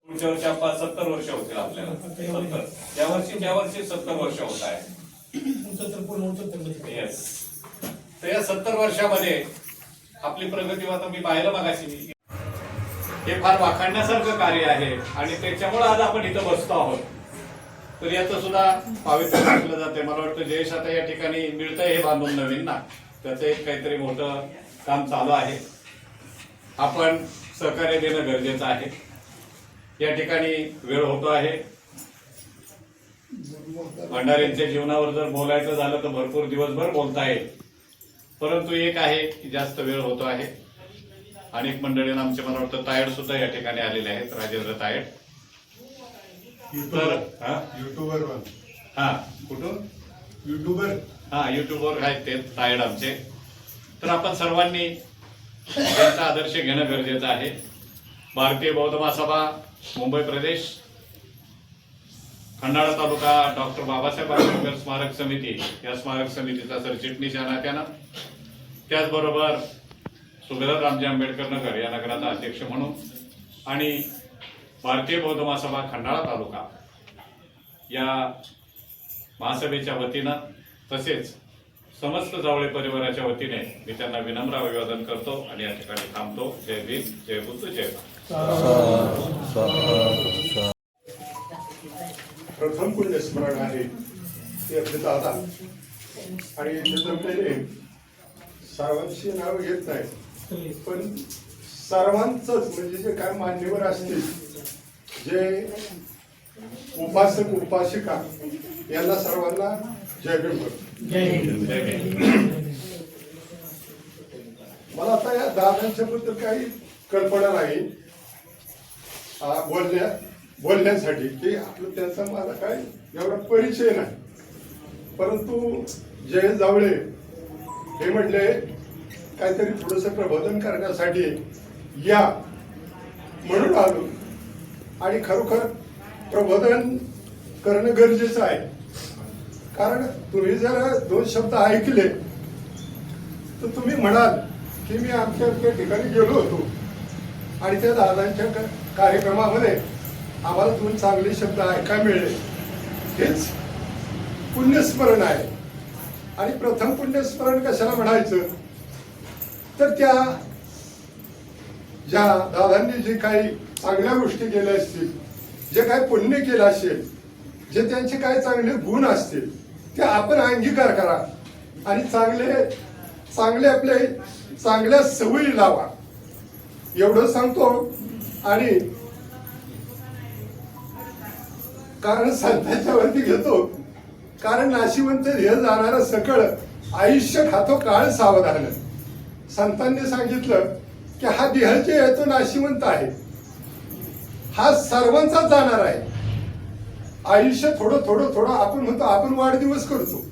पुढच्या वर्षी 70 वर्ष होतील आपल्याला. 70 या वर्षी 70 वर्ष होत आहे. येस. तर या 70 वर्षामध्ये आपली प्रगती आता मी पाहिलं मागाशी, हे फार वाखाणण्यासारखं कार्य आहे आणि त्याच्यामुळे आज आपण इथं बसतो आहोत. तर याचं सुद्धा पावित्र्य टाकलं जाते. मला वाटतं जयेश आता या ठिकाणी मिळतंय हे बांधून नवीन ना, त्याचं एक काहीतरी मोठं काम चालू आहे. आपण सहकार्य देणं गरजेचं आहे. या ठिकाणी वेळ होतो आहे. भंडाऱ्यांच्या जीवनावर जर बोलायचं झालं तर भरपूर दिवसभर बोलता येईल, परंतु एक आहे की जास्त वेळ होतो आहे. अनेक मंडळींना आमचे मला वाटतं तायड सुद्धा या ठिकाणी आलेले आहेत, राजेंद्र तायड. तर युट्यूबर हा कुठून युट्यूबवर आहेत ते तायड आमचे. तर आपण सर्वांनी त्यांचा आदर्श घेणं गरजेचं आहे. भारतीय बौद्ध महासभा मुंबई प्रदेश, खंडाळा तालुका डॉक्टर बाबासाहेब आंबेडकर स्मारक समिती या स्मारक समितीचा सरचिटणीस या नात्यानं, त्याचबरोबर सुभेदार रामजी आंबेडकर नगर या नगराचा अध्यक्ष म्हणून आणि भारतीय बौद्ध महासभा खंडाळा तालुका या महासभेच्या वतीनं तसेच समस्त जावळे परिवाराच्या वतीने मी त्यांना विनम्र अभिवादन करतो आणि या ठिकाणी थांबतो. जय भीम, जय बुद्ध, जय भारत. प्रथम पुण्यस्मरण आहे ते आपले दादा आणि जमलेले सर्वांची नाव घेत नाही, पण सर्वांच म्हणजे जे काय मान्यवर असतील, जे उपासक उपासिका यांना सर्वांना जय भीम करतो. मला आता या दादांच्या बद्दल काही कल्पना नाही बोलण्यासाठी की आपलं त्यांचा मला काय एवढा परिचय नाही, परंतु जय जावळे हे म्हटले काहीतरी थोडस प्रबोधन करण्यासाठी या म्हणून आलो आणि खरोखर प्रबोधन करणं गरजेचं आहे. कारण तुम्ही जर 2 शब्द ऐकले तर तुम्ही म्हणाल की मी आमच्या ठिकाणी गेलो होतो आणि त्या दादांच्या कार्यक्रमामध्ये आम्हाला 2 चांगले शब्द ऐकायला मिळले. हेच पुण्यस्मरण आहे. आणि प्रथम पुण्यस्मरण कशाला म्हणायचं तर त्या ज्या दादांनी जे काही चांगल्या गोष्टी केल्या असतील, जे काही पुण्य केलं असेल, जे त्यांचे काही चांगले गुण असतील ते आपण अंगीकार करा आणि चांगले आपले चांगल्या सवयी लावा एवढं सांगतो. आणि कारण संतांच्या वरती घेतो, कारण नाशिवंत हे जाणारं सकळ आयुष्य खातो काळ सावधान. संतांनी सांगितलं की हा देह जे आहे तो नाशिवंत आहे, हा सर्वांचाच जाणार आहे. आयुष्य थोडं थोडं थोडं आपण म्हणतो, आपण वाढदिवस करतो,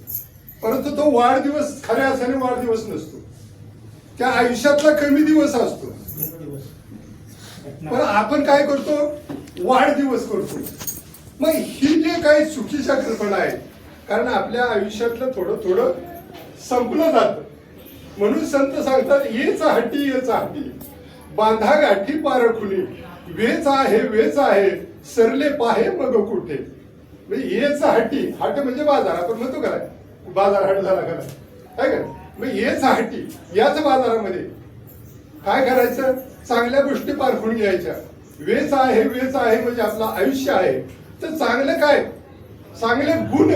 परंतु तो वाढदिवस खऱ्या अर्थाने वाढदिवस नसतो, त्या आयुष्यातला कमी दिवस असतो. पण आपण काय करतो, वाढदिवस करतो. मग ही जे काही चुकीच्या कल्पना आहेत, कारण आपल्या आयुष्यातलं थोडं थोडं संपलं जातं. म्हणून संत सांगतात येच हाटी येच हाटी बांधा गाठी पारखुनी, वेच आहे सरले पाहे मग कुठे. येच हाटी, हाट म्हणजे बाजार, आपण म्हणतो का बाजार हाट झाला का काय का. मग येच हाटी, याच बाजारामध्ये काय करायचं, चांगल्या गोष्टी पारखून घ्यायच्या. वेच आहे म्हणजे आपलं आयुष्य आहे. तर चांगलं काय, चांगले गुण,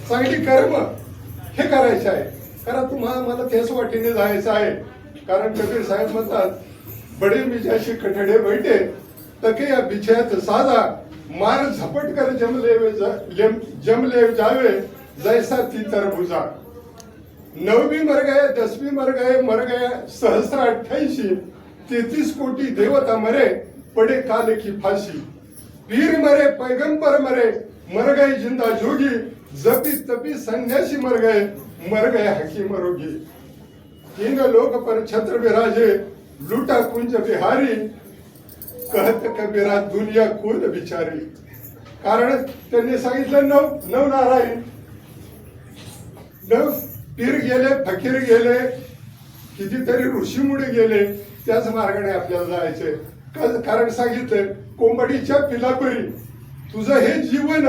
चांगली कर्म हे करायचे आहे. कारण तुम्हाला मला त्याच वाटेने जायचं आहे. कारण कबीर साहेब म्हणतात, बडे मिजाशी कठडे बैठे तके या बिछायात साधा, मार झपट कर जमले जावे जैसा ती तरबुजा. 9वीं मर गए 10वीं मर गए सहस्र 88, 33 कोटी देवता मरे पड़े काल की फांसी. पीर मरे पैगंबर मर गए जिंदा जोगी, जपी तपी संन्यासी मर गए हकीम रोगी. 3 लोक पर छत्र विराजे लूटा कुंज बिहारी, कहत कबीरा दुनिया कोण बिचारी. कारण त्यांनी सांगितलं 9 नारायण, 9 पीर गेले, फकीर गेले, कितीतरी ऋषीमुळे गेले, त्याच मार्गाने आपल्याला जायचंय. कारण सांगितलं कोंबडीच्या पिलापरी तुझं हे जीवन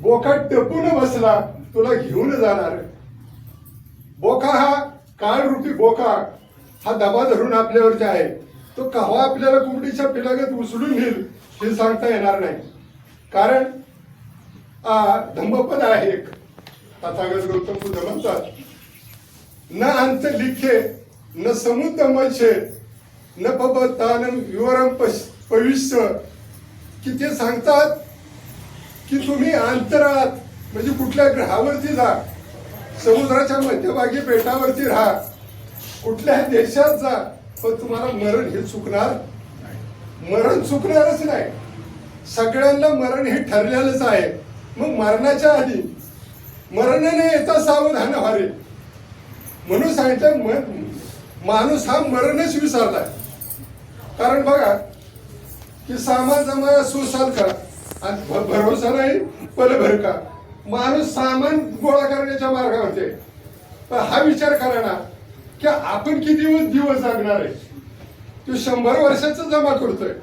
बोका टपून बसला, तुला घेऊन जाणार. बोका हा काळ रूपी बोका हा दबा धरून आपल्यावरती आहे. तो केव्हा आपल्याला कोंबडीच्या पिलागत उचलून घेईल हे सांगता येणार नाही. कारण धम्मपद आहे एक, तथागत गौतम बुद्ध म्हणतात, न अंत लिखे न समुद्र मच्छे न पबतानम विवरम पविष्य, की ते सांगतात की तुम्ही अंतराळात म्हणजे कुठल्या ग्रहावरती जा, समुद्राच्या मध्यभागी बेटावरती राहा, कुठल्या देशात जा, पण तुम्हाला मरण हे चुकणार, मरण चुकणारच नाही. सगळ्यांना मरण हे ठरलेलंच आहे. मग मरणाच्या आधी मरणाने येता सावधान व्हावे म्हणून सांगितलं. माणूस हा मरणच विसरलाय. कारण बघा की सामान जमाया सुसाल का आणि भरोसा नाही पलभर का. माणूस सामान गोळा करण्याच्या मार्गामध्ये, पण हा विचार करा ना की आपण किती दिवस जगणार आहे. तो 100 वर्षाचं जमा करतोय,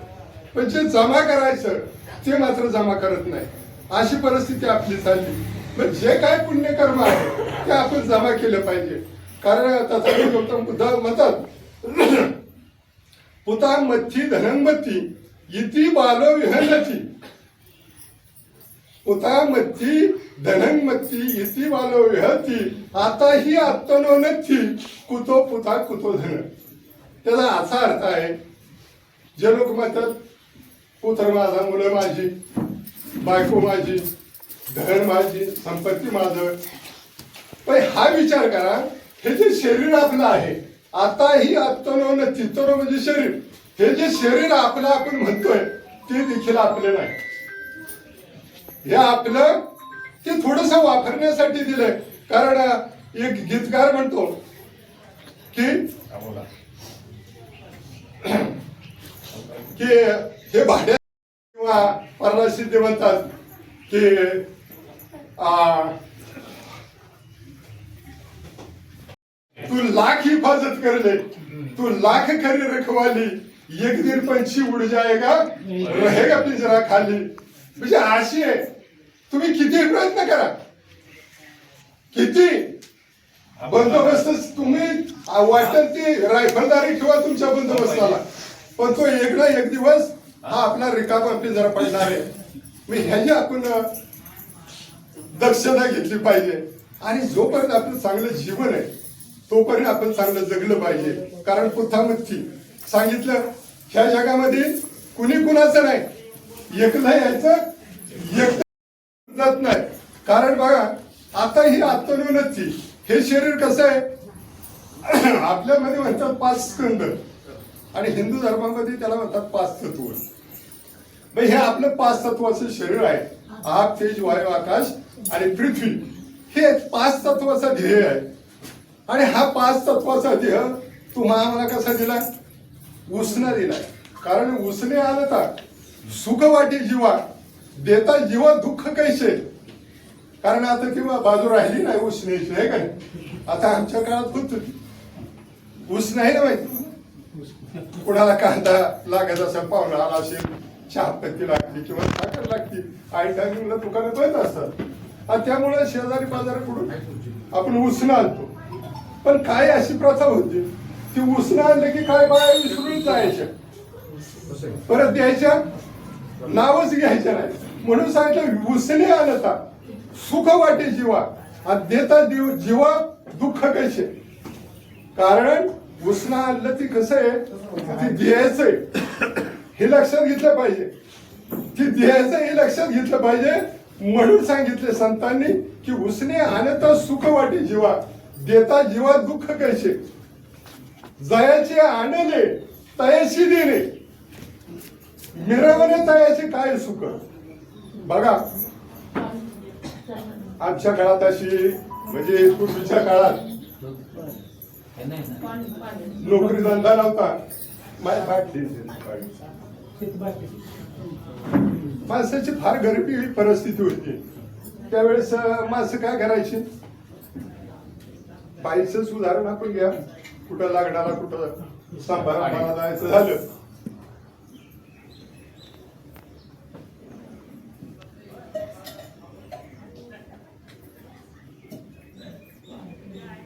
पण जे जमा करायचं ते मात्र जमा करत नाही. अशी परिस्थिती आपली झाली. मग जे काय पुण्यकर्म आहे ते आपण जमा केलं पाहिजे. कारण तथागत गौतम बुद्ध म्हणतात, पुता मथी धनंमती इति बालो विहनती. पुता मथी धनंमती इति बालो विहती, आता ही आत्मनो नथी कुतो पुता कुतो धन. त्याचा असा अर्थ आहे, जे लोक म्हणतात पुत्र माझा, मुलं माझी, बायको माझी, धन माझी, संपत्ती माझं, पण हा विचार करा, हे जे शरीर आपलं आहे, आता ही आत्मनो नथी, तर म्हणजे शरीर, हे जे शरीर आपलं आपण म्हणतोय ते देखील आपलं नाही. हे आपलं ते थोडस वापरण्यासाठी दिलंय. कारण एक गीतकार म्हणतो की हे भाड्या किंवा पररासिद्ध म्हणतात की तू लाख हिफाजत कर ले, तू लाख करे रखवाली, एक दिन पंछी उड़ जाएगा रहेगा पिंजरा खाली. म्हणजे अशी आहे. तुम्ही किती प्रयत्न करा, किती बंदोबस्त तुम्ही वाटत ती रायफलदारी ठेवा तुमच्या बंदोबस्ताला, पण तो एक ना एक दिवस हा आपला रिकामा पिंजरा पडणार आहे. मी ह्याची आपण दक्षता घेतली पाहिजे. आणि जोपर्यंत आपलं चांगलं जीवन आहे तोपर्यंत आपण चांगलं जगलं पाहिजे. कारण पुथामथी सांगितलं, ह्या जगामध्ये कुणी कुणाचं नाही, एकला यायचं एक जात नाही. कारण बघा आता ही आत्मनिर्भरती, हे शरीर कसं आहे, आपल्यामध्ये म्हणतात 5 स्कंद आणि हिंदू धर्मामध्ये त्याला म्हणतात 5 तत्व. मग हे आपलं 5 तत्वाचं शरीर आहे. आग, तेज, वायू, आकाश आणि पृथ्वी, हे 5 तत्वाचा ध्येय आहे. आणि हा 5 तत्वाचा ध्येय तुम्हाला आम्हाला कसा दिला, उसना दिलाय. कारण उसने आलं तर सुख वाटे जीवा, देता जीवा दुःख कैसे. कारण आता किंवा बाजू राहिली नाही उसण्याची, आहे का नाही. आता आमच्या काळात होत ऊस नाही ना माहिती, कुणाला कांदा लागत असेल, पाहुणा आला असेल, चहापत्ती लागते किंवा साखर लागते, आई टायमिंगला दुकानात येत असतात. आणि त्यामुळे शेजारी पाजाराकडून आपण उसणं आणतो. पण काय अशी प्रथा होती, ती उसणं आणलं की काय बाया विसरून जायच्या, परत द्यायच्या नावच घ्यायचं नाही. म्हणून सांगितलं उसने आणता सुख वाटे जीवा आणि देता जीवा दुःख कैसे. कारण उसना आणलं ती कसं आहे, ती द्यायचंय हे लक्षात घेतलं पाहिजे, ती द्यायचं हे लक्षात घेतलं पाहिजे. म्हणून सांगितले संतांनी की उसने आणता सुख वाटे जीवा, देता जीवा दुःख कैसे. जयाचे आणले तयाशी देणे, मिरवणे तयाचे काय सुख. बघा आमच्या काळात अशी, म्हणजे पूर्वीच्या काळात नोकरी धंदा नव्हता. माणसाची फार गरिबी परिस्थिती होती त्यावेळेस. माणसं काय करायची, बाईचंच उदाहरण आपण घ्या, कुठं लागणारा कुठं सांभाळायला जायचं झालं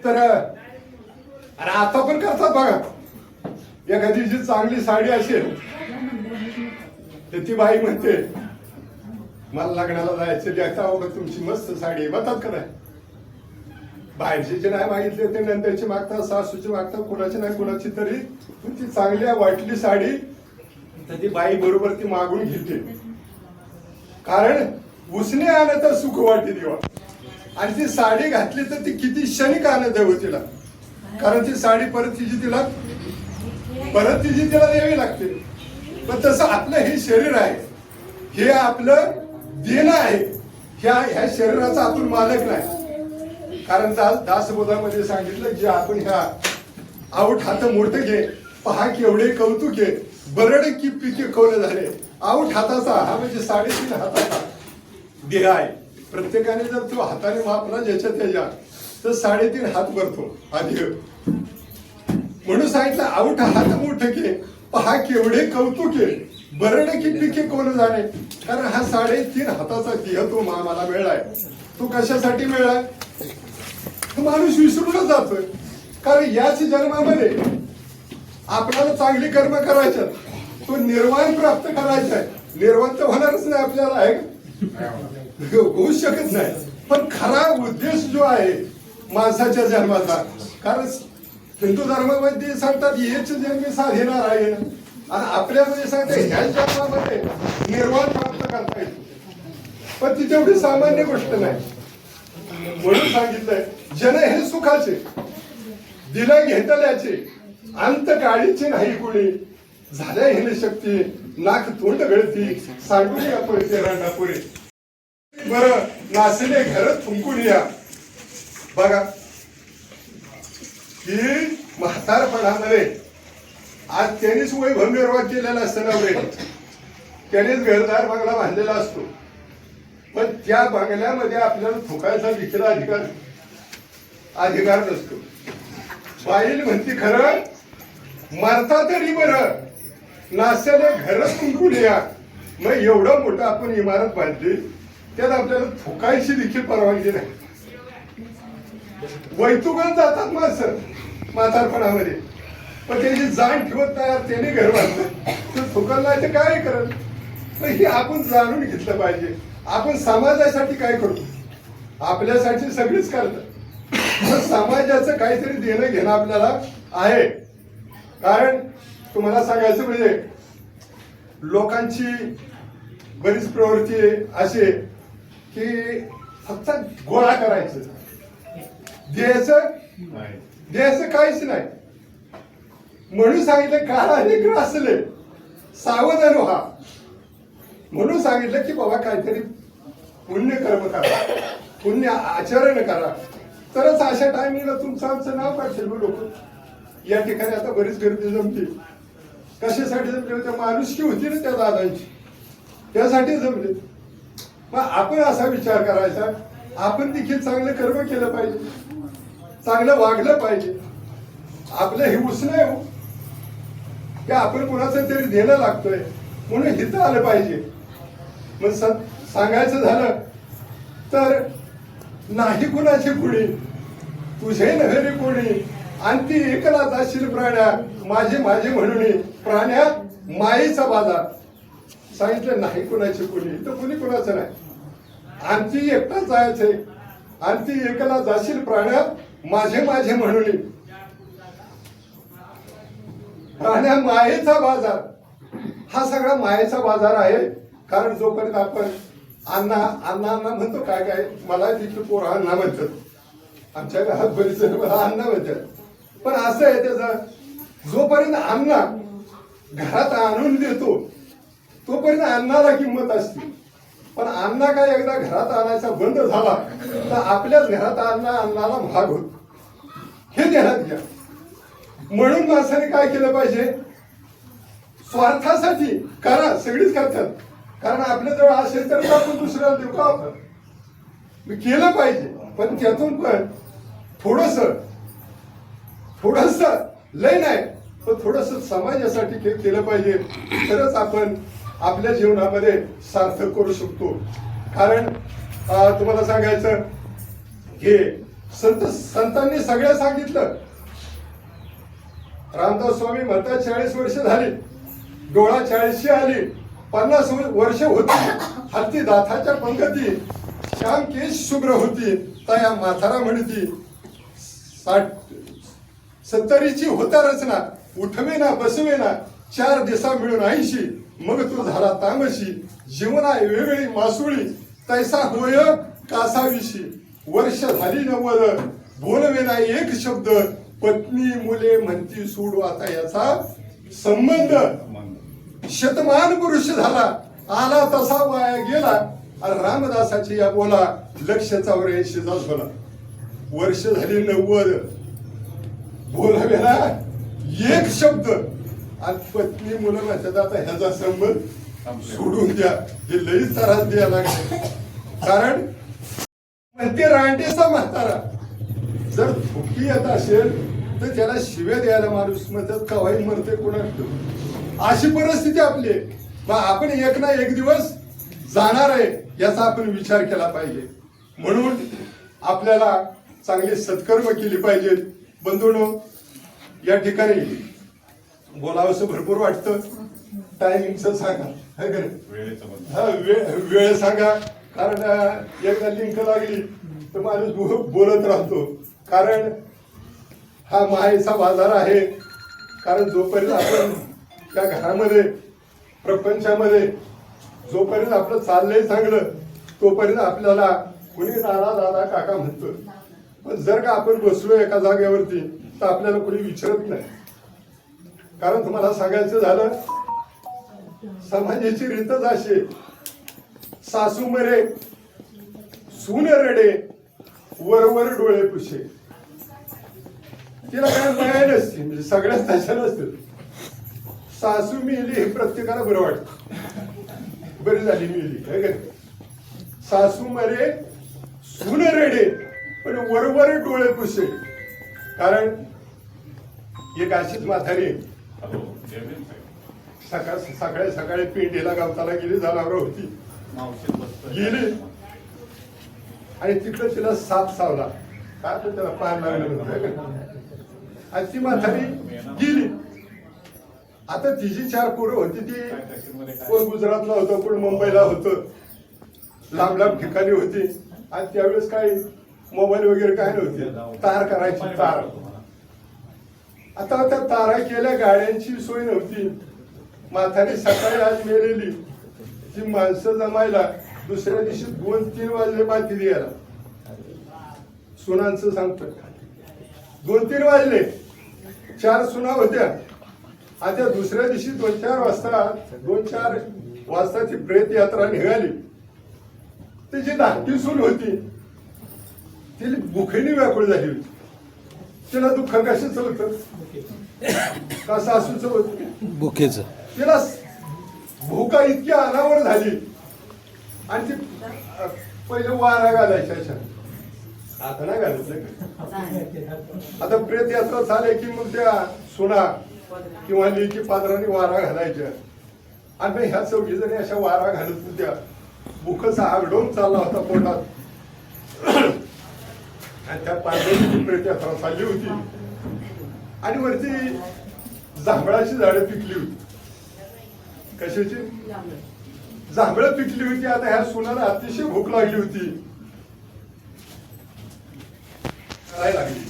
तर आणि आता पण करतात बघा. एखादी जी चांगली साडी असेल तर ती बाई म्हणते मला लग्नाला जायचं द्यायचा तुमची मस्त साडी म्हणतात का नाही. बाहेरचे जे नाही मागितले ते नंतरची मागतात, सासूची मागतात, कोणाची नाही कोणाची तरी पण ती चांगली वाटली साडी तर ती बाई बरोबर ती मागून घेते. कारण उसने आलं तर सुख वाटे देवा. आणि ती साडी घातली तर ती किती क्षणिक आनंद हो तिला. कारण ती साडी परत तिची तिला द्यावी लागते. पण तसं आपलं हे शरीर आहे, हे आपलं देणं आहे. ह्या शरीराचा आपण मालक नाही. कारण दासबोधामध्ये सांगितलं जे आपण ह्या आऊट हात मोठं घे पहा केवढे कौतुके बरड की पिके कौल झाले. आऊट हाताचा हा म्हणजे 3.5 हाताचा देह आहे. प्रत्येकाने जर तो हाताने मापला ज्याच्या त्याच्या तर 3.5 हात भरतो हा देह. म्हणून सांगितलं आऊट हात मोठं घे पहा केवढे कौतुके बरड की पिके कौल झाले. कारण हा 3.5 हाताचा देह तो मला मिळालाय. तो कशासाठी मिळालाय. माणूस विसरूनच जातोय. कारण याच जन्मामध्ये आपल्याला चांगली कर्म करायचं, तो निर्वाण प्राप्त करायचा आहे. निर्वाण तर होणारच नाही आपल्याला, आहे होऊ शकत नाही. पण खरा उद्देश जो आहे माणसाच्या जन्माचा, कारण हिंदू धर्मामध्ये सांगतात हेच जन्मी साधणार आहे आणि आपल्यामध्ये सांगतात ह्याच जन्मामध्ये निर्वाण प्राप्त करता येतो. पण ती तेवढी सामान्य गोष्ट नाही. म्हणून सांगितलंय जन हे सुखाचे दिलं घेतल्याचे अंत काळीची नाही कुणी झाल्या हिने शक्ती नाक तोंड गळती सांडून या पळते रांडापुरे. बरं नाचले घर थुंकून या. बघा की म्हातारपणामध्ये आज त्यानेच वैभव निर्वाह केलेला असतं नवरे, त्यानेच घरदार बंगला बांधलेला असतो. पण त्या बंगल्यामध्ये आपल्याला थुकायचा देखील अधिकार नसतो. बाईल म्हणते खरं मरता तरी बरं नाश्याने घर कुंकून या. मग एवढं मोठं आपण इमारत बांधली त्यात आपल्याला थुकायची देखील परवानगी नाही. वैतुकच जातात माणसं म्हातारपणामध्ये, पण त्याची जाण ठेवत नाही. त्याने घर बांधलं तर थुकल नाही तर काय करत. पण हे आपण जाणून घेतलं पाहिजे. आपण समाजासाठी काय करतो, आपल्यासाठी सगळीच करतात. समाजाचं काहीतरी देणं घेणं आपल्याला आहे. कारण तुम्हाला सांगायचं म्हणजे लोकांची बरीच प्रवृत्ती अशी की फक्त गोळा करायचं, द्यायचं काहीच नाही. म्हणून सांगितलं काळाने ग्रासले सावधान व्हा. म्हणून सांगितलं की बाबा काहीतरी पुण्य कर्म करा, पुण्य आचरण करा, तरच अशा टायमिंगला तुमचं आमचं नाव काढतील. लोक या ठिकाणी आता बरीच गर्दी जमली. कशासाठी जमली होत्या, माणुसकी होती ना त्या दादांची, त्यासाठी जमले. मग आपण असा विचार करायचा आपण देखील चांगलं कर्म केलं पाहिजे, चांगलं वागलं पाहिजे. आपलं हे उसणं आहे की आपण कुणाचं तरी देणं लागतोय म्हणून हिथं आलं पाहिजे. मग सांगायचं झालं तर नाही कुणाची कुणी तुझे नव्हे रे कोणी आणि ती एकला जाशील प्राण्या माझे माझे म्हणून प्राण्यात मायेचा बाजार. सांगितलं नाही कुणाची कुणी तर कुणी कुणाचं नाही. आणि ती एकटाच जायचंय आणि ती एकला जाशील प्राण्यात माझे माझे म्हणून प्राण्या मायेचा बाजार. हा सगळा मायेचा बाजार आहे. कारण जोपर्यंत आपण अण्णा अण्णा अण्णा म्हणतो, काय काय मला तिथलं पोर अण्णा म्हणतात, आमच्या घरात बरीच मला अण्णा म्हणतात. पण असं आहे त्याचं, जोपर्यंत अण्णा घरात आणून देतो तोपर्यंत अन्नाला किंमत असते. पण अण्णा काय एकदा घरात आणायचा बंद झाला तर आपल्याच घरात अन्नाला भाग होतो. हे ध्यानात घ्या. म्हणून माणसाने काय केलं पाहिजे, स्वार्थासाठी करा, सगळीच करतात. कारण आपल्या जवळ असेल तर आपण दुसऱ्याला देऊ का, आपण केलं पाहिजे. पण त्यातून पण थोडस लय नाही पण थोडस समाजासाठी केलं पाहिजे, तरच आपण आपल्या जीवनामध्ये सार्थक करू शकतो. कारण तुम्हाला सांगायचं हे संतांनी सगळं सांगितलं. रामदास स्वामी म्हणतात 40 वर्ष झाली, डोळा 40 आली, 50 वर्ष होती, हत्ती दाताच्या पंगती, श्याम केश शुभ्र होती, तया म्हातारा म्हणती 70ची होता रचना, उठवेना बसवेना 4 दिसा मिळून 80, मग तू झाला तामशी, जीवना वेगळी मासुळी, तैसा होय कासाविशी, वर्ष झाली 90, बोलवेना एक शब्द, पत्नी मुले म्हणती सोडू आता याचा संबंध. शतमान पुरुष झाला, आला तसा वाया गेला, आणि रामदासाची या बोला लक्षाचा वर 80चा झाला. वर्ष झाली 90, बोलावेना एक शब्द, आणि पत्नी मुलं म्हणतात आता ह्याचा संबंध सोडून द्या. हे लईच त्रास द्यायला लागले. कारण म्हणते रांडेचा म्हातारा जर धुकी येत असेल तर त्याला शिव्या द्यायला माणूस म्हणतात कवाही मरते कोणा. अशी परिस्थिती आपली आहे. मग आपण एक ना एक दिवस जाणार आहे याचा आपण विचार केला पाहिजे. म्हणून आपल्याला चांगली सत्कर्म केली पाहिजेत. बंधूंनो, या ठिकाणी बोलावंसं भरपूर वाटतं. टायमिंगचं सांगा, हा वेळ सांगा. कारण एकदा लिंक लागली तर माणूस बोलत राहतो. कारण हा मायेचा बाजार आहे. कारण जोपर्यंत आपण त्या घरामध्ये प्रपंचामध्ये जोपर्यंत आपलं चाललंय चांगलं तोपर्यंत आपल्याला कुणी दादा दादा काका म्हणतो. पण जर का आपण बसलो एका जागेवरती तर आपल्याला कुणी विचारत नाही. कारण तुम्हाला सांगायचं झालं, समाजाची रीतच अशी, सासू मरे सून रडे वरवर डोळे पुशे. तिला काय माया नसते, म्हणजे सगळ्याच तशा नसते. सासू मिली हे प्रत्येकाला बरं वाटतं, बरी झाली मिली. सासू मरे सून रडे पण वरवर डोळे पुशे. कारण एक अशीच म्हातारी सकाळी सकाळी पिंडीला गावताला गेली, जनावर होती, गेली आणि तिकडं तिला साप चावला. काय तर त्याला पाय लागलं आणि ती म्हातारी गेली. आता तिची 4 पोरं होती. ती कोण गुजरातला होतं, कोण मुंबईला होतं, लांब लांब ठिकाणी होती. आणि त्यावेळेस काही मोबाईल वगैरे काय नव्हते, तार करायची तार. आता त्या तारा केल्या, गाड्यांची सोय नव्हती. म्हातारी सकाळी आज मेलेली, ती माणसं जमायला दुसऱ्या दिवशी 2-3 वाजले माती द्यायला. सुनांचं सांगतो, 2-3 वाजले. 4 सुना होत्या. आता दुसऱ्या दिवशी 2-4 वाजता ती प्रेत यात्रा निघाली. तिची धाकटी सून होती, तिला भुकेने व्याकुळ झाली होती. तिला दुःख कशाचं होतं, का सासूचं होतं, भुकेचं. तिला भूका इतकी अनावर झाली. आणि ती पहिले वारा घालायच्या, आता नाही घालत. आता प्रेत यात्रा झाले की मग त्या सुना किंवा लेकी पादराने वारा घालायच्या. आणि ह्या 4 जणी अशा वारा घालत होत्या. भूकचा आगडोम चालला होता पोटात. आणि त्या पादराची प्रेत यात्रा चालली होती. आणि वरती जांभळाची झाडं पिकली होती. कशाची? जांभळं पिकली होती. आता ह्या सुनाला अतिशय भूक लागली होती. काय लागली?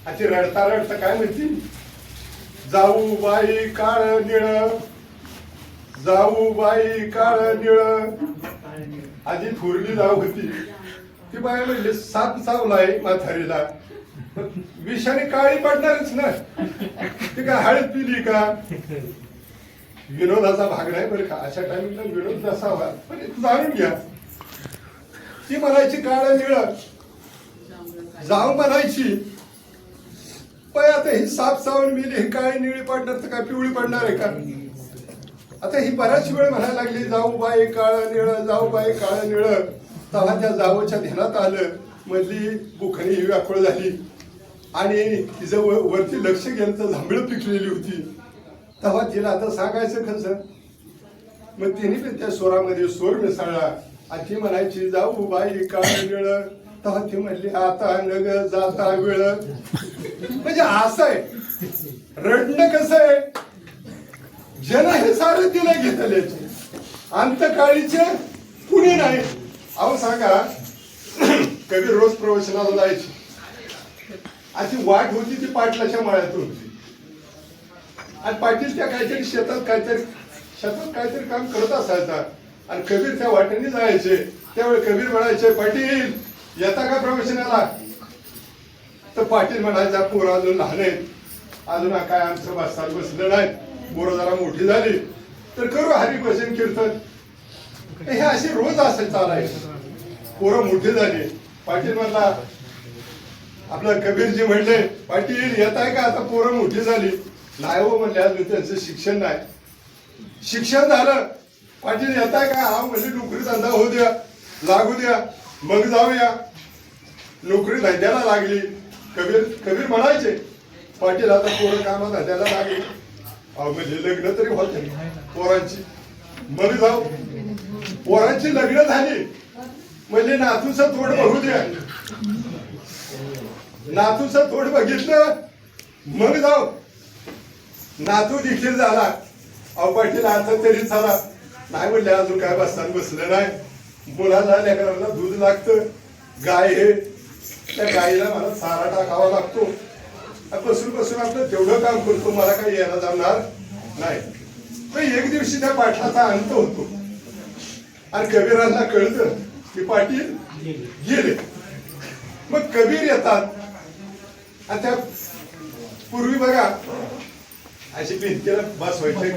अशी रडता रडता काय म्हणती, जाऊ बाई काळ निळ, जाऊ बाई काळ निळ. आधी थोरली जाऊ होती. ती बाई म्हणली साप चावलाय म्हातारीला, विषाने काळी पडणारच ना. ती काय हळद पिली का? विनोदाचा भाग नाही बरं का, अशा टाइमला विनोद नसावा, पण जाणून घ्या. ती म्हणायची काळ निळ, जाऊ म्हणायची. पण आता ही साप चावून मिली, ही काळी निळी पडणार तर काय पिवळी पडणार आहे का? आता ही बऱ्याच वेळ म्हणायला लागली जाऊ बाई काळ निळ, जाऊ बाई काळ निळ. तेव्हा त्या जावच्या ध्यानात आलं, मधली बुखणी ही व्याकुळ झाली आणि तिचं वरती लक्ष गेलं तर जांभळं पिकलेली होती. तेव्हा तिला आता सांगायचं कसं? मग तिने पण त्या स्वरामध्ये स्वर मिसळला आणि ती म्हणायची जाऊ बाई काळ निळ, तेव्हा ते म्हणले आता नग जाता वेळ. म्हणजे असं आहे, रडणं कसं आहे, जन हे सारं तिला घेतल्याचे अंतकाळीचे कुणी नाही. अहो सांगा, कबीर रोज प्रवचनाला जायची आणि ती वाट होती ती पाटलाच्या माळ्यात होती आणि पाटील त्या काहीतरी शेतात काहीतरी काम करत असायचा आणि कबीर त्या वाटेने जायचे. त्यावेळी कबीर म्हणायचे, पाटील येता का प्रवचनाला? तर पाटील म्हणायचा, पोरं अजून लहान आहेत, अजून काय आमचं बसताना बसलं नाही, पोरं जरा मोठी झाली तर करू हरिभजन कीर्तन. हे असे रोज असे चालायचे. पोरं मोठी झाली, पाटील म्हणला, आपलं कबीरजी म्हणले, पाटील येत आहे का? आता पोरं मोठी झाली. नाही हो म्हणले, अजून त्यांचं शिक्षण नाही. शिक्षण झालं, पाटील येत आहे का? हा म्हणजे नोकरी धंदा होऊ द्या, लागू द्या, मग जाऊया. नोकरी धंद्याला लागली. कबीर म्हणायचे, पाटील आता पोरं कामा धंद्याला लागली, अहो म्हणजे लग्न तरी होते पोरांची, मग जाऊ. पोरांची लग्न झाली म्हणजे नातूचं थोड बघू द्या, नातूचं थोड बघितलं मग जाऊ. नातू देखील झाला. अहो पाटील आता तरी झाला. नाही म्हणले, अजून काय बसताना बसलं नाही. मुलाला लेकरांना दूध लागतं, गाय आहे, त्या गायीला मला चारा टाकावा लागतो. बसून बसून आपलं तेवढं काम करतो, मला काही यायला जमणार नाही. पण एक दिवशी त्या पाटलाचा अंत होतो आणि कबीरांना कळतं की पाटील गेले. मग कबीर येतात आणि त्या पूर्वी बघा अशी भिंतीला बसवायचे,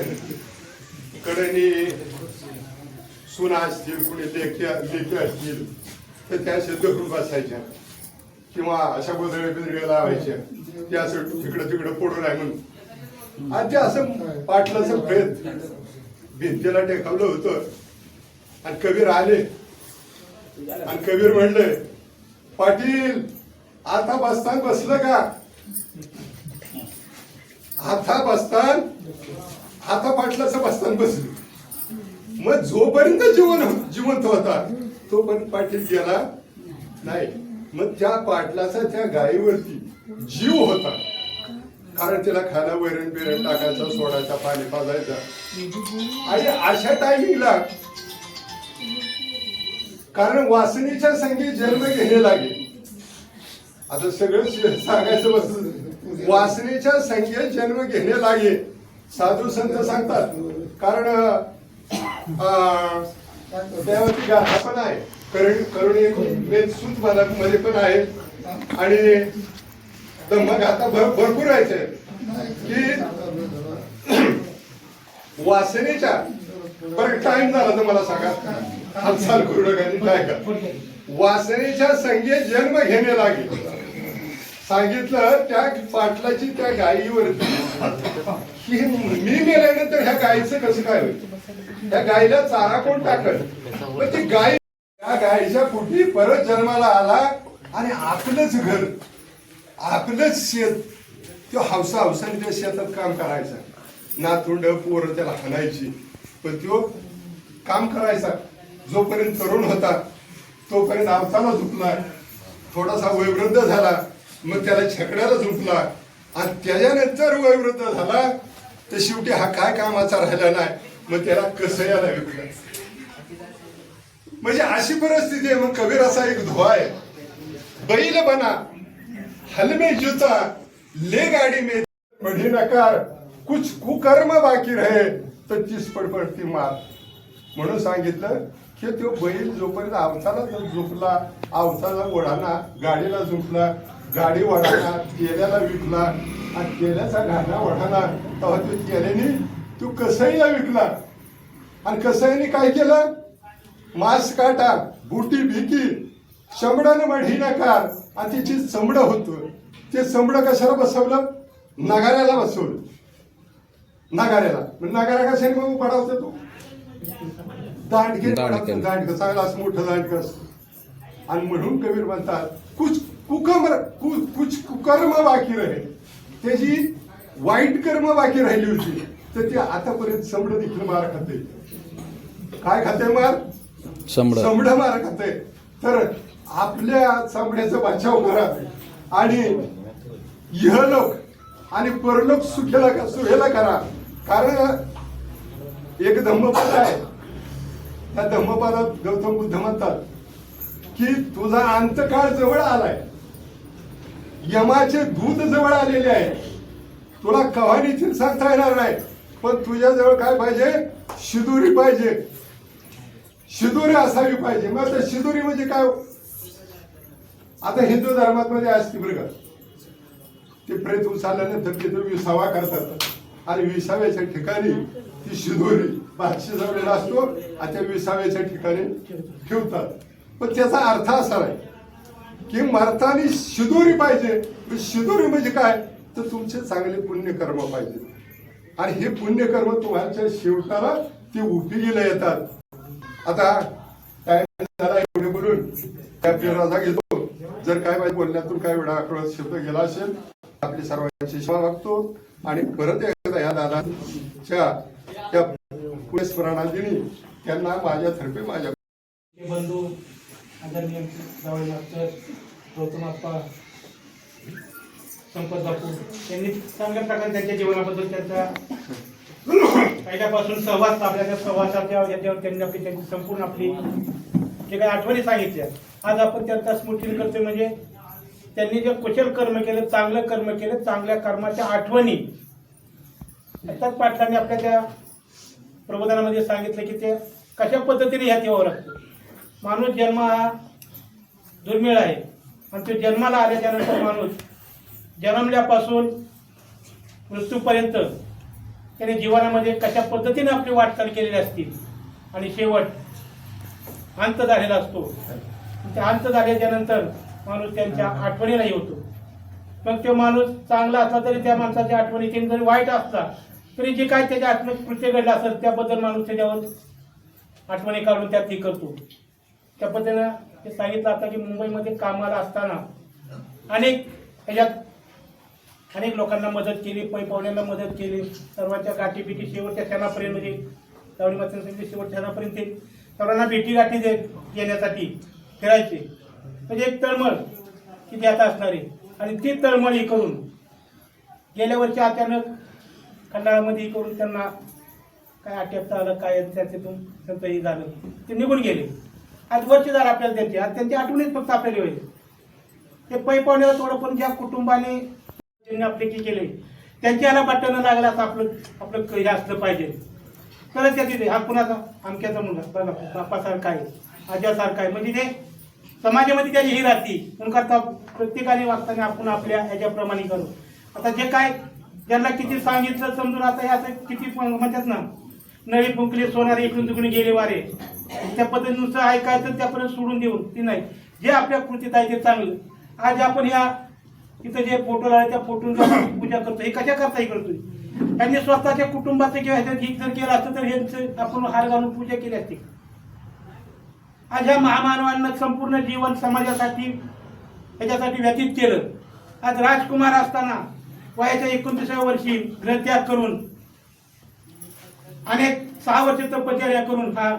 कडेने सुना असतील, कुणी लेखी असतील तर त्या असे धरून बसायच्या किंवा अशा गोदड्या बिदड्या लावायच्या, त्या असं तिकडं तिकडं पडून आहे म्हणून. आणि ते असं पाटलाचं प्रेत भिंतीला टेकवलं होतं आणि कबीर आले आणि कबीर म्हणले, पाटील आता बसतान बसलं का? आता बसतान, आता पाटलाचं बसतान बसलं. मग जोपर्यंत जिवंत होता तोपर्यंत पाटील गेला नाही. मग त्या पाटलाचा त्या गायीवरती जीव होता, कारण तिला खायला वैरण बिरण टाकायचा, सोडायचा, पाणी पाजायचा. आणि अशा टायमिंगला कारण वासनेच्या संगी जन्म घेणे लागेल. आता सगळं सांगायचं बस, वासनेच्या संगी जन्म घेणे लागे साधू संत सांगतात. कारण त्यावरती गाथा पण आहे, करुणे सूत मध्ये पण आहे आणि मग आता भरपूर आहे की वासनेच्या. बरं टाइम झाला तर मला सांगा, हालचाल करू नका, काय का. वासनेच्या संगे जन्म घेणे लागेल सांगितलं. त्या पाटलाची त्या गायीवरती की मी मेल्यानंतर ह्या गायीचं कसं काय होईल, त्या गायीला चारा कोण टाकल. पण ती गाय त्या गायीच्या पोटी परत जन्माला आला आणि आपलंच घर, आपलंच शेत, तो हौसाने त्या शेतात काम करायचा. नातुंड पोरं त्याला हाणायची, पण तो काम करायचा. जोपर्यंत तरुण होता तोपर्यंत अवताला झुकला, थोडासा वयोवृद्ध झाला मग त्याला छकड्याला झुकला आणि त्याच्यानंतर वयोवृद्ध झाला तर शेवटी हा काय कामाचा राहिला नाही, मग त्याला कसयाला विकलं. म्हणजे अशी परिस्थिती आहे. मग कबीर असा एक धोआ आहे, बैल बना हलमे जुता ले गाडी में बढ़ी नकार, कुछ कुकर्म बाकी रहे तर 30 पडती मार. म्हणून सांगितलं की तो बैल जोपर्यंत अवताला झोपला, अवताला ओढाना, गाडीला झोपला, गाडी ओढाना, तेल्याला विकला आणि तेल्याचा घाणा ओढाना, तेव्हा तो तेल्याने तो कसाईला विकला. आणि कसाईने काय केलं, मांस काटा, बुटी भिकी, चमडानं मढी नकार, आणि तिची चमड होतं. ते चमड कशाला बसवलं, नगाऱ्याला बसवलं. नगाऱ्याला नगारा कशाने मग पडावतं, तो दांडके दांडकं चांगला असं मोठं दांडकं असतं. आणि म्हणून कबीर म्हणतात कुछ कुकर्म बाकी रहे, त्याची वाईट कर्म बाकी राहिली होती तर ते आतापर्यंत चमड देखील मार खाते. काय खाते मार, चमड मार खाते. तर आपल्या चामड्याचा बचाव करा आणि इहलोक आणि परलोक सुखेला करा. कारण एक धम्मपद आहे, त्या धम्मपदात गौतम बुद्ध म्हणतात की तुझा अंतकाळ जवळ आलाय, यमाचे दूत जवळ आलेले आहे, तुला कहाणीतील सांगता येणार नाही, पण तुझ्या जवळ काय पाहिजे, शिदुरी पाहिजे, शिदुरी असावी पाहिजे. मग आता शिदुरी म्हणजे काय? आता हिंदू धर्मात मध्ये असते बरं का, ते प्रेत उचलल्यानंतर तिथे विसावा करतात आणि विसाव्याच्या ठिकाणी ती शिदोरी बादशी जवळेला असतो आणि त्या विसाव्याच्या ठिकाणी ठेवतात. पण त्याचा अर्थ असा आहे की मरतानी शिदोरी पाहिजे. शिदोरी म्हणजे काय, तर तुमचे चांगले पुण्यकर्म पाहिजे आणि हे पुण्यकर्म तुम्हाला शेवटाला ते उपयोगीला येतात. आता टाइम झाला एवढे बोलून त्या रजा घेतो. जर काय माझ्या बोलण्यातून काय वेळा आठवड्यात शब्द गेला असेल, आपली सर्वांची सेवा वागतो आणि परत एकदा या दादाच्या त्या पुढे स्मरणादिनी त्यांना माझ्यातर्फे माझ्या बंधू आदरणीय जावळे मास्तर गौतम आप्पा संपत बापू यांनी चांगल्या प्रकारे त्यांच्या जीवनाबद्दल त्यांचा पहिल्यापासून सहवास आपल्या त्या सहवासाच्या याच्यावर त्यांनी आपली त्यांची संपूर्ण आपली जे काही आठवणी सांगितल्या. आज आपण त्यांचा स्मृती करतोय म्हणजे त्यांनी जे कुशल कर्म केलं, चांगलं कर्म केलं, चांगल्या कर्माच्या आठवणी त्याच पाटलांनी आपल्या त्या प्रबोधनामध्ये सांगितलं की ते कशा पद्धतीने ह्या तेव्हा लागतो. माणूस जन्म हा दुर्मिळ आहे आणि तो जन्माला आल्याच्यानंतर माणूस जन्मल्यापासून मृत्यूपर्यंत त्याने जीवनामध्ये कशा पद्धतीने आपली वाटचाल केलेली असते आणि शेवट अंत झालेला असतो. त्या अंत झाल्याच्या नंतर माणूस त्यांच्या आठवणीलाही होतो. मग तो माणूस चांगला असला तरी त्या माणसाच्या आठवणी जरी वाईट असला तरी जे काय त्याच्या आत्मिक कृत्य घडलं असेल त्याबद्दल माणूस त्याच्यावर आठवणी काढून त्यात हे करतो. त्या पद्धतीनं ते सांगितलं आता की मुंबईमध्ये कामाला असताना अनेक लोकांना मदत केली, पै पाहुण्यांना मदत केली, सर्वांच्या गाठीपिटी शेवटच्या क्षणापर्यंत म्हणजे त्यावेळी मात्र शेवटच्या क्षणापर्यंत ते सर्वांना भेटीगाठी देण्यासाठी फिरायचे. म्हणजे एक तळमळ किती आता असणारी आणि ती तळमळ ही करून गेल्या वर्षी अचानक खंडाळामध्ये करून त्यांना काय अटॅक आलं, काय त्याच्यातून त्यांचं हे झालं, ते निघून गेले. आज वर्ष झालं आपल्याला त्यांची, आज त्यांची आठवणीच फक्त आपल्याला होईल. ते पै पाहुण्याला थोडं पण ज्या कुटुंबाने त्यांनी आपले की केले त्यांच्या याला बटन लागला असं आपलं हे असलं पाहिजे. तरच त्याची हा कुणाचा आमक्याचा मुलगा बापासारखा आहे, आज्यासारखा आहे, म्हणजे ते समाजामध्ये त्याची ही राहती म्हणून करता प्रत्येकाने वागताना आपण आपल्या ह्याच्याप्रमाणे करू. आता जे काय ज्यांना किती सांगितलं समजून आता हे असं किती म्हणतात ना, नळी फुंकली सोनारे इकडून तिकडून गेले वारे, त्या पद्धतीने नुसतं ऐकायचं त्यापर्यंत सोडून देऊन ती नाही. जे आपल्या कृतीत आहे ते चांगलं. आज आपण ह्या तिथं जे फोटो लावले त्या फोटोंची पूजा करतो, हे कशा करता हे करतोय. त्यांनी स्वतःच्या कुटुंबाचं किंवा ह्याच्यात ही जर केलं असतं तर हे आपण हार घालून पूजा केली असते. आज ह्या महामानवांना संपूर्ण जीवन समाजासाठी ह्याच्यासाठी व्यतीत केलं. आज राजकुमार असताना वयाच्या 29व्या वर्षी ग्रहत्याग करून अनेक 6 वर्ष तपश्चर्या करून हा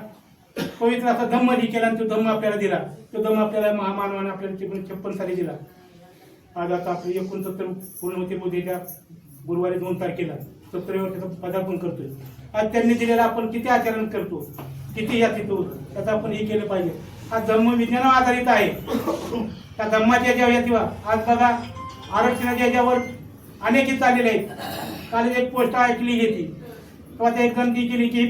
पवित्र असा धम्म ही केला आणि तो धम्म आपल्याला दिला. तो धम्म आपल्याला महामानवाने आपल्याला 56 साली दिला. आज आता आपले 69 पूर्ण होते बुद्धीच्या गुरुवारी 2 तारखेला 70 वर्षाचं पदार्पण करतोय. आज त्यांनी दिलेलं आपण किती आचरण करतो, किती यात येतो, त्याचं आपण हे केलं पाहिजे. हा धम्म विज्ञानावर आधारित आहे. त्या धम्माच्या ज्यावर आज बघा आरक्षणाच्या याच्यावर अनेक हे चाललेले आहेत. काल एक पोस्ट ऐकली घेतली तेव्हा त्या एक जण ती केली की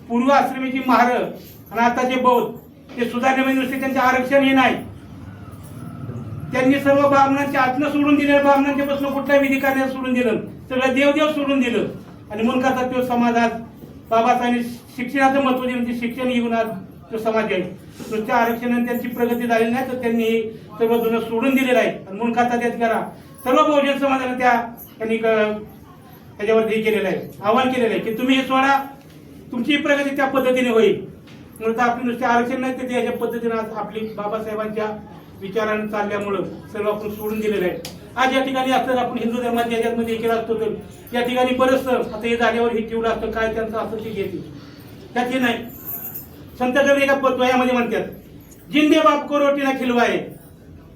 पूर्व आश्रमीची महार आणि आता जे बौद्ध ते सुधारणे नुसते त्यांचे आरक्षण हे नाही, त्यांनी सर्व ब्राह्मणांच्या आत्म सोडून दिले, ब्राह्मणांच्या पासून कुठल्या विधी करण्यास सोडून दिलं, सगळं देवदेव सोडून दिलं. आणि म्हणून करतात तो समाजात बाबासाहेबांनी शिक्षणाचं महत्व दिलं, म्हणजे शिक्षण घेऊन आज तो समाज आहे. नुसत्या आरक्षणाने त्यांची प्रगती झालेली नाही तर त्यांनी सर्व जुनं सोडून दिलेलं आहे. आणि म्हणून करतात त्यात करा सर्व बहुजन समाजाने त्यांनी त्याच्यावर हे केलेलं आहे, आवाहन केलेलं आहे की तुम्ही हे सोडा, तुमची प्रगती त्या पद्धतीने होईल. म्हणून आपली नुसते आरक्षण नाही तर त्याच्या पद्धतीने आज आपली बाबासाहेबांच्या विचाराने चालल्यामुळं सर्व आपण सोडून दिलेलं आहे. आज या ठिकाणी असतं आपण हिंदू धर्माच्या याच्यामध्ये केलं असतो तर या ठिकाणी बरंचसं आता हे झाल्यावर हे ठेवलं असतं, काय त्यांचं असं ते घेते त्यात हे नाही. संत कबीर एका द्वयामध्ये म्हणतात जिंदे बाप को रोटी ना खिलवाए,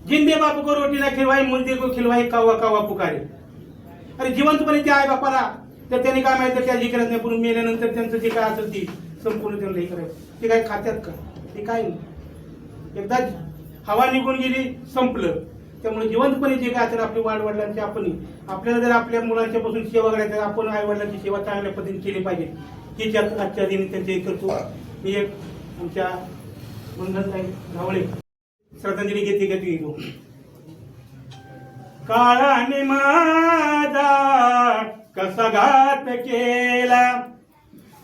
जिंदे बाप को रोटी ना खिलवाए, मुर्दे को खिलवाए, कावा कावा पुकारे. अरे जिवंतपणे त्या आई बापाला तर त्यांनी काय माहिती त्याची करत नाही, पण मेल्यानंतर त्यांचं जे काय असेल ती संपूर्ण त्यांना हे करायचं. ते काय खात्यात का? ते काय नाही. एकदा हवा निघून गेली, संपलं. त्यामुळे जिवंतपणे जे काय असेल आपल्या वाडवडिलांची आपण आपल्याला जर आपल्या मुलांच्या पासून सेवा करायची तर आपण आई वडिलांची सेवा चांगल्या पद्धतीने केली पाहिजे. ही आजच्या दिनी त्यांचे हे करतो. मी एक आमच्या मंगलताई गावळे श्रद्धांजली घेतो. काळाने माझा कसा घात केला,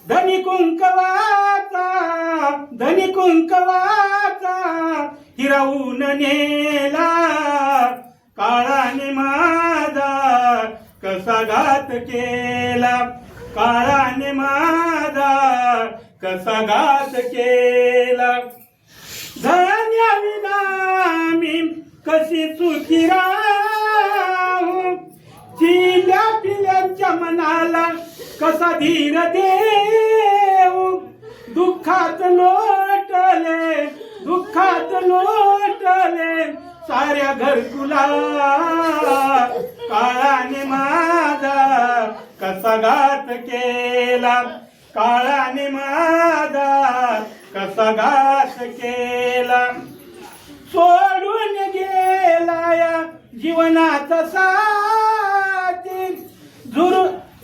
धनी कुंकवाचा हिरावून नेला. काळाने माझा कसा घात केला, काळाने माझा कसा घात केला. धन्यविना मी कशी सुखी राहू, चिल्या पिल्यांच्या मनाला कसा धीर देऊ. दुःखात लोटले साऱ्या घरकुला. काळाने माझा कसा घात केला, काळाने माझा कसा घात केला. सोडून गेला या जीवनाचा साथी,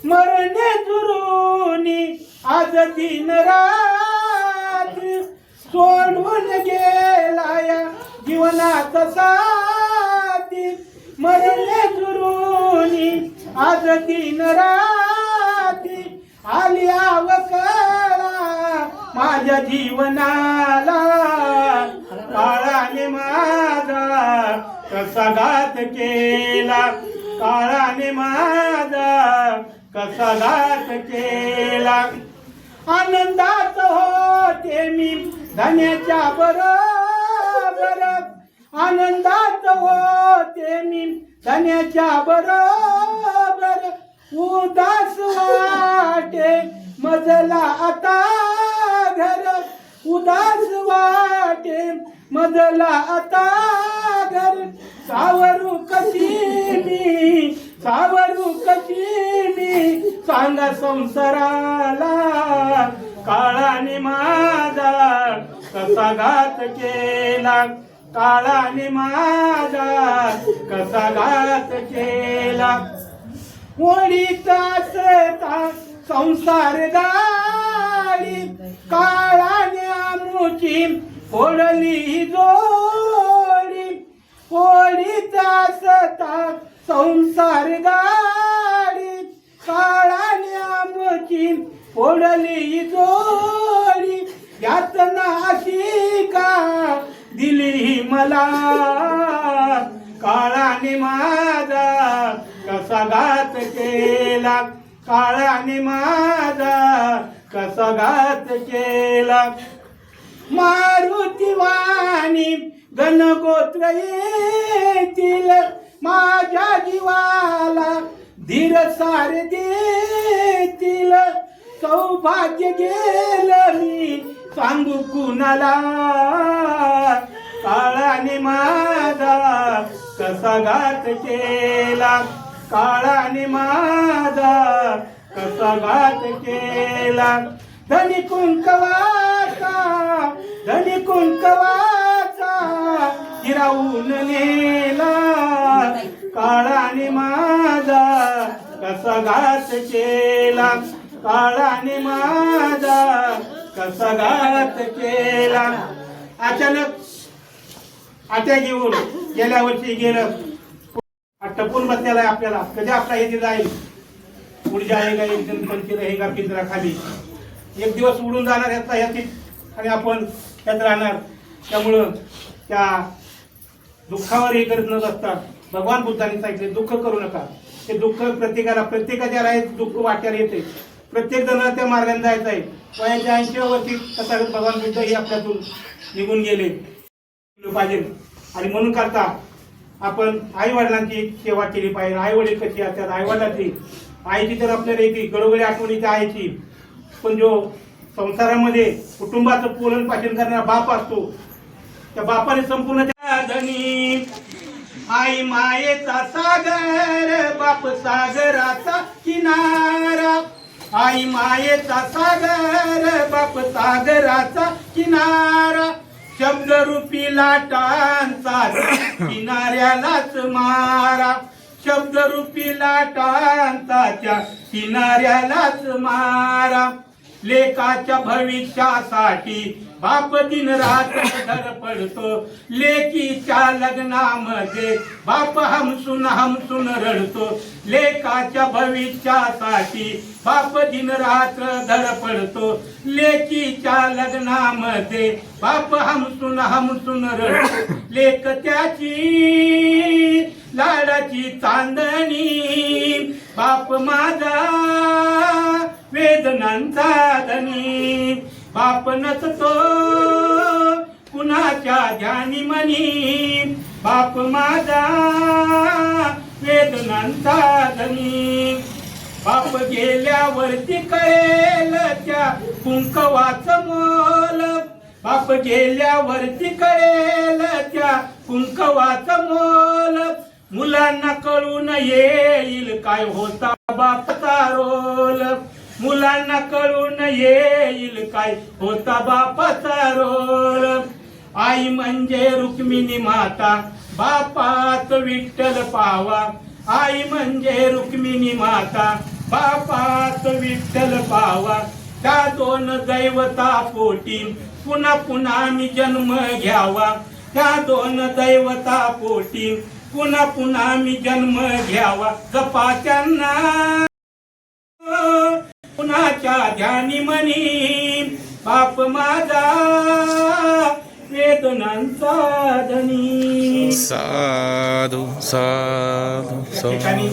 मरणे जुरुनी आज दिन रात्री. सोडून गेला या जीवनाचा साथी, मरणे जुरुनी आज दिन रात्री. आली अवकळा माझ्या जीवनाला, काळाने माझा कसा घात केला, काळाने माझा कसा घात केला. आनंदात होते मी धन्याच्या बरोबर, आनंदात होते मी धन्याच्या बरोबर. उदास वाटे मजला आता घर, उदास वाटे मजला आता घर. सावरू कशी मी सांगा संसाराला. काळाने माझा कसा घात केला, काळाने माझा कसा घात केला. ओढीत असता संसार गाडी, काळाने आमुची फोडली जोडी. ओढीत असता संसार गाडी, काळाने आमुची फोडली जोडी. यात नाशी का दिली मला, काळाने माझा कसा घात केला, काळाने माझा कसा घात केला. मारुती वाणी गणगोत्र येतील, माझ्या जीवाला धीर सार देतील. सौभाग्य गेलं मी सांगू कुणाला, काळाने माझा कसा घात केला, काळाने माझा कसा घात केला. धनी कुंकवाचा हिरावून नेला. काळाने माझा कसा घात केला, काळाने माझा कसा घात केला. अचानक आट्या घेऊन गेल्या वर्षी गेलं, टपून बसलेला आहे आपल्याला. कधी आपला हे जाईल, उडी आहे एक जण पंचीर आहे का पिंजरा खाली. एक दिवस उडून जाणार ह्याची आणि आपण त्यात राहणार. त्यामुळं त्या दुःखावर हे करत न बसता भगवान बुद्धांनी सांगितले दुःख करू नका. ते दुःख प्रत्येकाच्या राहीत दुःख वाट्याला येते. प्रत्येक जणांना त्या मार्गाने जायचं आहे. वयाच्या 80 वर्षी तथागत भगवान बुद्ध हे आपल्यातून निघून गेले पाहिजे. आणि म्हणून करता आपण आई वडिलांची सेवा केली पाहिजे. आई वडील कशी असतात, आई वडिलांची आईची तर आपल्याला येते गडोगडी आठवणीची आईची. पण जो संसारामध्ये कुटुंबाचं पोलन पालन करणारा बाप असतो त्या बापाने संपूर्ण त्या धनी आई मायेचा सागर बाप सागराचा किनारा आई मायेचा सागर बाप सागराचा किनारा शब्दरूपी लाटांचा किनाऱ्यालाच मारा शब्दरूपी लाटांचा त्या किनाऱ्यालाच मारा लेकाच्या भविष्यासाठी बाप दिन रात धडपडतो लेकीच्या लग्नामध्ये बाप हमसून रडतो लेकाच्या भविष्यासाठी बाप दिन रात्र धडपडतो लेकीच्या लग्नामध्ये बाप हमसून रडतो लेक त्याची लाडाची चांदणी बाप माझा वेदनांचा धनी बाप नसतो कुणाच्या ध्यानी मनी बाप माझा वेदनांचा धनी बाप गेल्यावरती कळेल त्या कुंकवाचं मोल बाप गेल्यावरती कळेल त्या कुंकवाचं मोल मुलांना कळून येईल काय होता बापचा रोल मुलांना कळून येईल काय होता बापाचा रोल आई म्हणजे रुक्मिणी माता बापात विठ्ठल पावा आई म्हणजे रुक्मिणी माता बापात विठ्ठल पावा त्या दोन दैवता पोटी पुन्हा पुन्हा मी जन्म घ्यावा त्या दोन दैवता पोटी पुन्हा पुन्हा मी जन्म घ्यावा जपा त्यांना कुणाच्या ध्यानी मनी बाप माझा वेदनांचा धनी साधू साधू साधू ठिकाणी